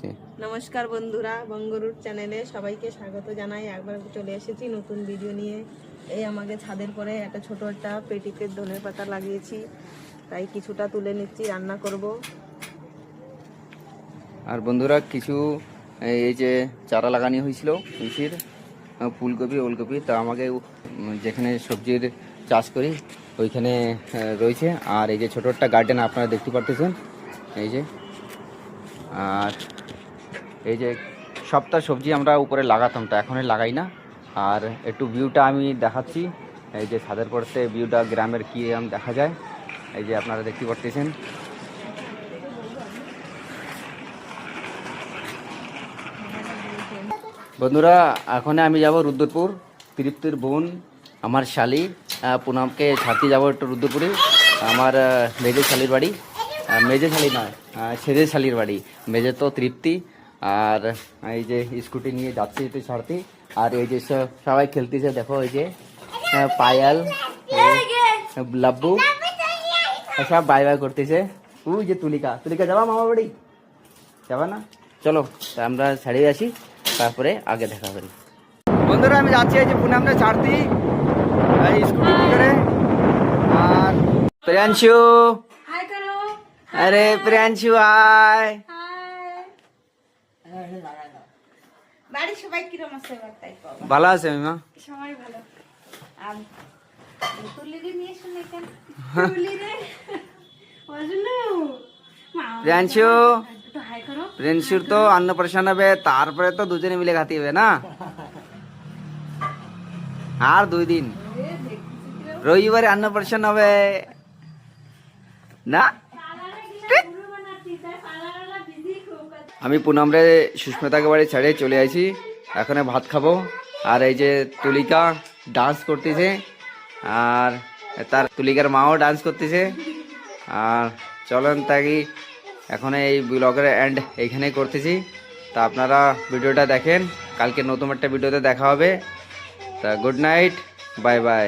আসছে। নমস্কার বন্ধুরা, বঙ্গরুট চ্যানেলে সবাইকে স্বাগত জানাই। একবার চলে এসেছি নতুন ভিডিও নিয়ে। এই আমাকে ছাদের পরে একটা ছোট একটা পেটিতে ধনের পাতা লাগিয়েছি, তাই কিছুটা তুলে নিচ্ছি, রান্না করব। আর বন্ধুরা কিছু এই যে চারা লাগানো হয়েছিল তুলসীর, ফুলকপি ওলকপি, তা আমাকে যেখানে সবজির চাষ করি ওইখানে রয়েছে। আর এই যে ছোট একটা গার্ডেন আপনারা দেখতে পারতেছেন, এই যে। আর এই যে সবটা সবজি আমরা উপরে লাগাতাম, তো এখন লাগাই না। আর একটু ভিউটা আমি দেখাচ্ছি, এই যে ছাদের পড়তে ভিউটা গ্রামের কি দেখা যায়, এই যে আপনারা দেখতে পারতেছেন। বন্ধুরা এখন আমি যাব রুদ্রপুর, তৃপ্তির বোন আমার শালি পুনামকে ছাড়তে যাব একটু রুদ্রপুরে। আমার মেজে শালির বাড়ি, মেজে শালি নয়, সেজে শালির বাড়ি। মেজে তো তৃপ্তি। আর এই যে স্কুটি নিয়ে যাচ্ছি একটু ছাড়তে। আর এই যে সবাই খেলতেছে, দেখো এই যে পায়াল, লাব্বু সব বাই বাই করতেছে। ওই যে তুলিকা, তুলিকা যাবা মামা বাড়ি? যাবা না? চলো আমরা ছাড়িয়ে আসি, তারপরে আগে দেখা করি। বন্ধুরা আমি যাচ্ছি এই যে পুনে আমরা ছাড়তি স্কুটি করে। আর প্রিয়াংশু, আরে প্রিয়াংশু আয়। বাড়ি সবাই কিরম আছে? ভালো আছে মা? সবাই ভালো। আর তুলিরে নিয়ে শুনে কেন? প্রিয়াংশু, প্রিয়াংশুর তো অন্নপ্রাশন হবে, তারপরে তো দুজনে মিলে খাতে হবে না? আর 2 দিন, রবিবারে অন্নপ্রাশন হবে না? আমি পুনমরে সুস্মিতাকে বাড়ি ছেড়ে চলে আসি, এখন ভাত খাবো। আর এই যে তুলিকা ডান্স করতেছে, আর তার তুলিকার মাও ডান্স করতেছে। আর চলেন তাই এখন এই ব্লগের এন্ড এইখানেই করতেছি। তা আপনারা ভিডিওটা দেখেন, কালকে নতুন একটা ভিডিওতে দেখা হবে। তা গুড নাইট, বাই বাই।